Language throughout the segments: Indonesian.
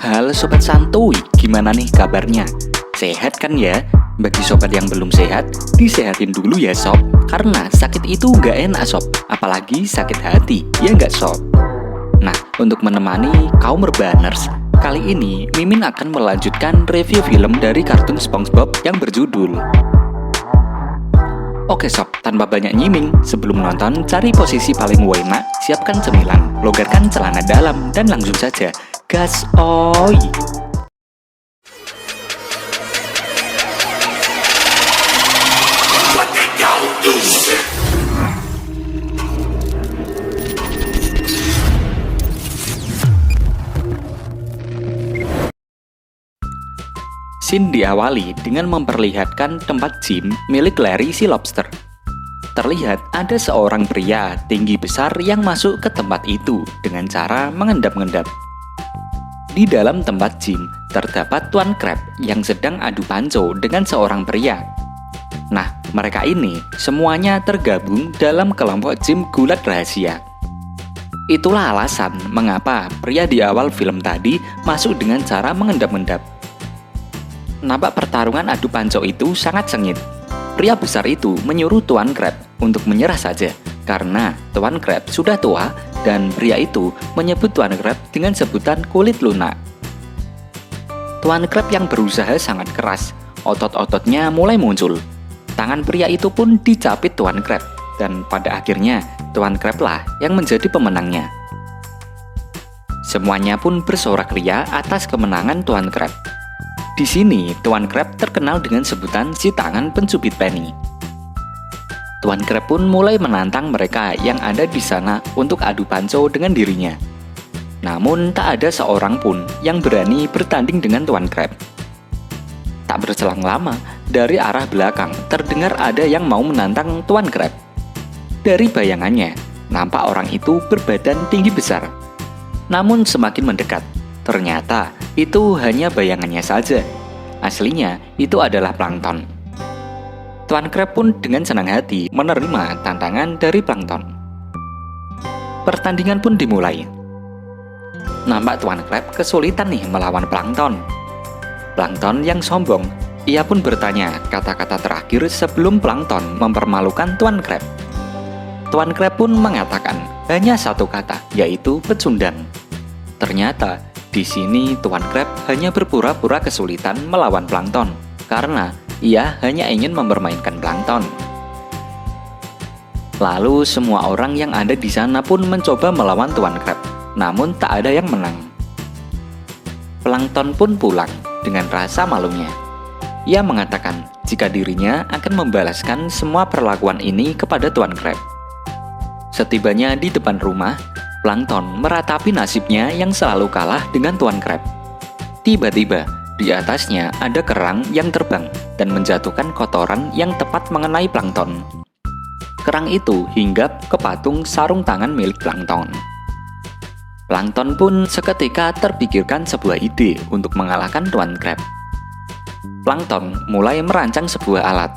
Halo Sobat Santuy, gimana nih kabarnya? Sehat kan ya? Bagi sobat yang belum sehat, disehatin dulu ya sob. Karena sakit itu nggak enak sob, apalagi sakit hati, ya nggak sob? Nah, untuk menemani kaum Urbaners, kali ini Mimin akan melanjutkan review film dari kartun SpongeBob yang berjudul. Oke sob, tanpa banyak nyiming, sebelum nonton cari posisi paling enak, siapkan cemilan, longgarkan celana dalam, dan langsung saja gas oi. Scene diawali dengan memperlihatkan tempat gym milik Larry si Lobster. Terlihat ada seorang pria tinggi besar yang masuk ke tempat itu dengan cara mengendap-endap. Di dalam tempat gym terdapat Tuan Crab yang sedang adu panco dengan seorang pria. Nah, mereka ini semuanya tergabung dalam kelompok gym gulat rahasia. Itulah alasan mengapa pria di awal film tadi masuk dengan cara mengendap-endap. Nampak pertarungan adu panco itu sangat sengit. Pria besar itu menyuruh Tuan Crab untuk menyerah saja karena Tuan Crab sudah tua dan pria itu menyebut Tuan Crab dengan sebutan kulit lunak. Tuan Crab yang berusaha sangat keras, otot-ototnya mulai muncul. Tangan pria itu pun dicapit Tuan Crab dan pada akhirnya Tuan Crab lah yang menjadi pemenangnya. Semuanya pun bersorak ria atas kemenangan Tuan Crab. Di sini, Tuan Crab terkenal dengan sebutan si tangan pencubit penny. Tuan Crab pun mulai menantang mereka yang ada di sana untuk adu panco dengan dirinya. Namun, tak ada seorang pun yang berani bertanding dengan Tuan Crab. Tak berselang lama, dari arah belakang terdengar ada yang mau menantang Tuan Crab. Dari bayangannya, nampak orang itu berbadan tinggi besar. Namun semakin mendekat, ternyata itu hanya bayangannya saja. Aslinya itu adalah Plankton. Tuan Crab pun dengan senang hati menerima tantangan dari Plankton. Pertandingan pun dimulai. Nampak Tuan Crab kesulitan nih melawan Plankton. Plankton yang sombong, ia pun bertanya kata-kata terakhir sebelum Plankton mempermalukan Tuan Crab. Tuan Crab pun mengatakan hanya satu kata, yaitu pecundang. Ternyata di sini Tuan Crab hanya berpura-pura kesulitan melawan Plankton karena ia hanya ingin mempermainkan Plankton. Lalu semua orang yang ada di sana pun mencoba melawan Tuan Crab, namun tak ada yang menang. Plankton pun pulang dengan rasa malunya. Ia mengatakan jika dirinya akan membalaskan semua perlakuan ini kepada Tuan Crab. Setibanya di depan rumah, Plankton meratapi nasibnya yang selalu kalah dengan Tuan Crab. Tiba-tiba, di atasnya ada kerang yang terbang dan menjatuhkan kotoran yang tepat mengenai Plankton. Kerang itu hinggap ke patung sarung tangan milik Plankton. Plankton pun seketika terpikirkan sebuah ide untuk mengalahkan Tuan Crab. Plankton mulai merancang sebuah alat.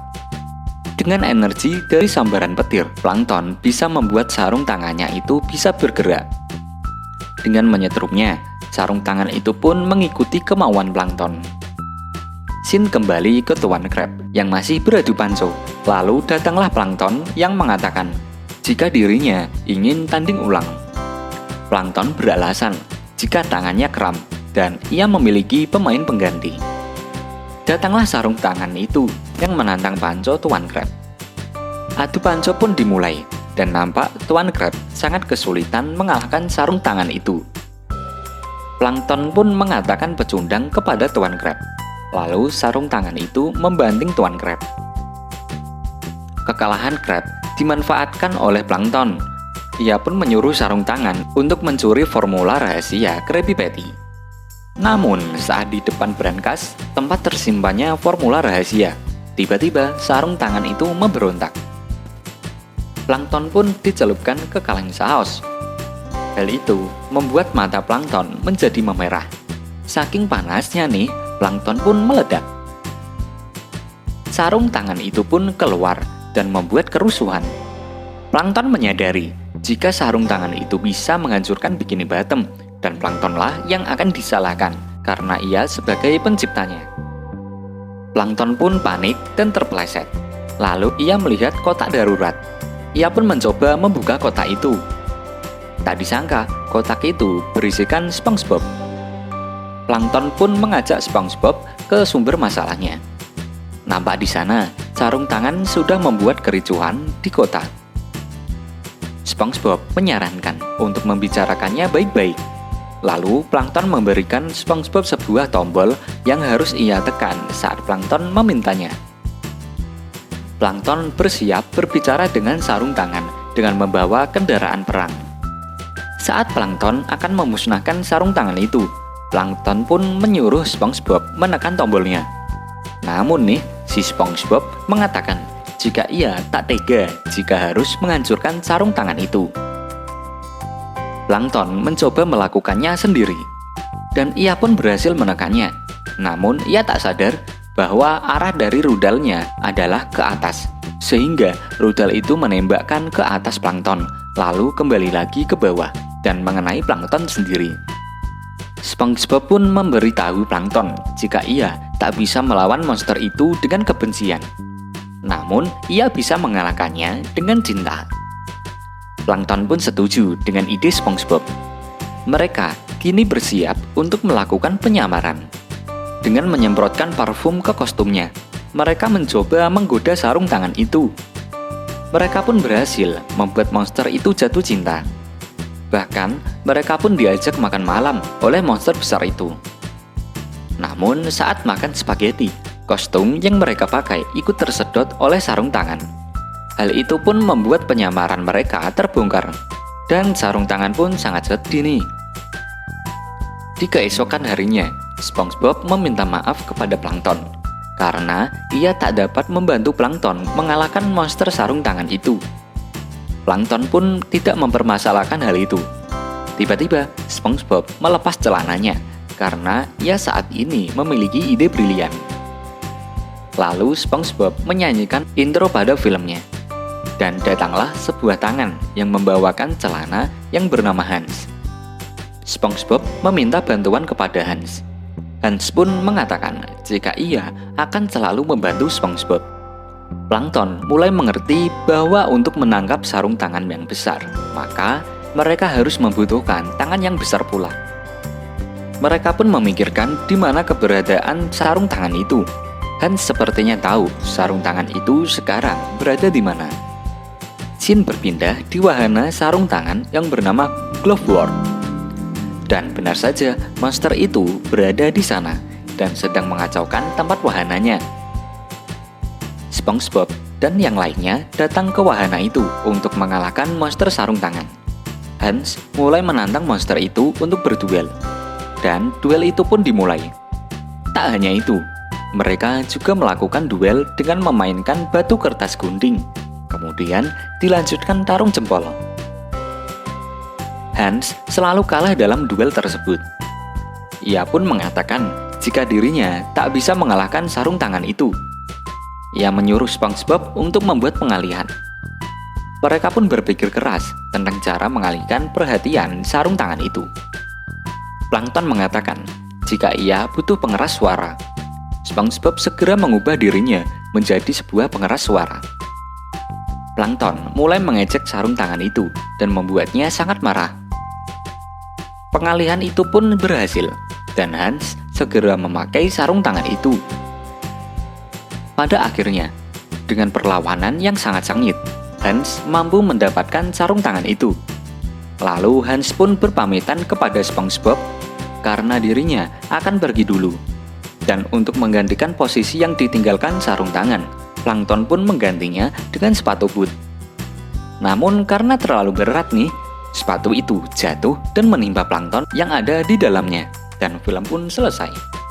Dengan energi dari sambaran petir, Plankton bisa membuat sarung tangannya itu bisa bergerak. Dengan menyetrumnya, sarung tangan itu pun mengikuti kemauan Plankton. Scene kembali ke Tuan Crab yang masih beradu panco. Lalu datanglah Plankton yang mengatakan jika dirinya ingin tanding ulang. Plankton beralasan jika tangannya kram dan ia memiliki pemain pengganti. Datanglah sarung tangan itu yang menantang panco Tuan Crab. Adu panco pun dimulai dan nampak Tuan Crab sangat kesulitan mengalahkan sarung tangan itu. Plankton pun mengatakan pecundang kepada Tuan Crab. Lalu sarung tangan itu membanting Tuan Crab. Kekalahan Crab dimanfaatkan oleh Plankton. Ia pun menyuruh sarung tangan untuk mencuri formula rahasia Krabby Patty. Namun, saat di depan brankas, tempat tersimpannya formula rahasia, tiba-tiba sarung tangan itu memberontak. Plankton pun dicelupkan ke kaleng saus. Hal itu membuat mata Plankton menjadi memerah. Saking panasnya nih, Plankton pun meledak. Sarung tangan itu pun keluar dan membuat kerusuhan. Plankton menyadari jika sarung tangan itu bisa menghancurkan Bikini Bottom, dan planktonlah yang akan disalahkan karena ia sebagai penciptanya. Plankton pun panik dan terpeleset. Lalu ia melihat kotak darurat. Ia pun mencoba membuka kotak itu. Tak disangka, kotak itu berisikan SpongeBob. Plankton pun mengajak SpongeBob ke sumber masalahnya. Nampak di sana, sarung tangan sudah membuat kericuhan di kota. SpongeBob menyarankan untuk membicarakannya baik-baik. Lalu Plankton memberikan SpongeBob sebuah tombol yang harus ia tekan saat Plankton memintanya. Plankton bersiap berbicara dengan sarung tangan dengan membawa kendaraan perang. Saat Plankton akan memusnahkan sarung tangan itu, Plankton pun menyuruh SpongeBob menekan tombolnya. Namun nih, si SpongeBob mengatakan jika ia tak tega jika harus menghancurkan sarung tangan itu. Plankton mencoba melakukannya sendiri, dan ia pun berhasil menekannya. Namun ia tak sadar bahwa arah dari rudalnya adalah ke atas, sehingga rudal itu menembakkan ke atas Plankton, lalu kembali lagi ke bawah dan mengenai Plankton sendiri. SpongeBob pun memberitahu Plankton jika ia tak bisa melawan monster itu dengan kebencian. Namun ia bisa mengalahkannya dengan cinta. Plankton pun setuju dengan ide SpongeBob. Mereka kini bersiap untuk melakukan penyamaran. Dengan menyemprotkan parfum ke kostumnya, mereka mencoba menggoda sarung tangan itu. Mereka pun berhasil membuat monster itu jatuh cinta. Bahkan, mereka pun diajak makan malam oleh monster besar itu. Namun, saat makan spaghetti, kostum yang mereka pakai ikut tersedot oleh sarung tangan. Hal itu pun membuat penyamaran mereka terbongkar, dan sarung tangan pun sangat sedih nih. Di keesokan harinya, SpongeBob meminta maaf kepada Plankton karena ia tak dapat membantu Plankton mengalahkan monster sarung tangan itu. Plankton pun tidak mempermasalahkan hal itu. Tiba-tiba, SpongeBob melepas celananya karena ia saat ini memiliki ide brilian. Lalu SpongeBob menyanyikan intro pada filmnya. Dan datanglah sebuah tangan yang membawakan celana yang bernama Hans. SpongeBob meminta bantuan kepada Hans. Hans pun mengatakan jika ia akan selalu membantu SpongeBob. Plankton mulai mengerti bahwa untuk menangkap sarung tangan yang besar, maka mereka harus membutuhkan tangan yang besar pula. Mereka pun memikirkan di mana keberadaan sarung tangan itu. Hans sepertinya tahu sarung tangan itu sekarang berada di mana. Scene berpindah di wahana sarung tangan yang bernama Gloveworld. Dan benar saja, monster itu berada di sana dan sedang mengacaukan tempat wahananya. SpongeBob dan yang lainnya datang ke wahana itu untuk mengalahkan monster sarung tangan. Hans mulai menantang monster itu untuk berduel. Dan duel itu pun dimulai. Tak hanya itu, mereka juga melakukan duel dengan memainkan batu kertas gunting. Kemudian dilanjutkan tarung jempol. Hans selalu kalah dalam duel tersebut. Ia pun mengatakan jika dirinya tak bisa mengalahkan sarung tangan itu. Ia menyuruh SpongeBob untuk membuat pengalihan. Mereka pun berpikir keras tentang cara mengalihkan perhatian sarung tangan itu. Plankton mengatakan jika ia butuh pengeras suara. SpongeBob segera mengubah dirinya menjadi sebuah pengeras suara. Plankton mulai mengejek sarung tangan itu dan membuatnya sangat marah. Pengalihan itu pun berhasil, dan Hans segera memakai sarung tangan itu. Pada akhirnya, dengan perlawanan yang sangat sengit, Hans mampu mendapatkan sarung tangan itu. Lalu Hans pun berpamitan kepada SpongeBob karena dirinya akan pergi dulu. Dan untuk menggantikan posisi yang ditinggalkan sarung tangan, Plankton pun menggantinya dengan sepatu boot. Namun karena terlalu berat nih, sepatu itu jatuh dan menimpa Plankton yang ada di dalamnya. Dan film pun selesai.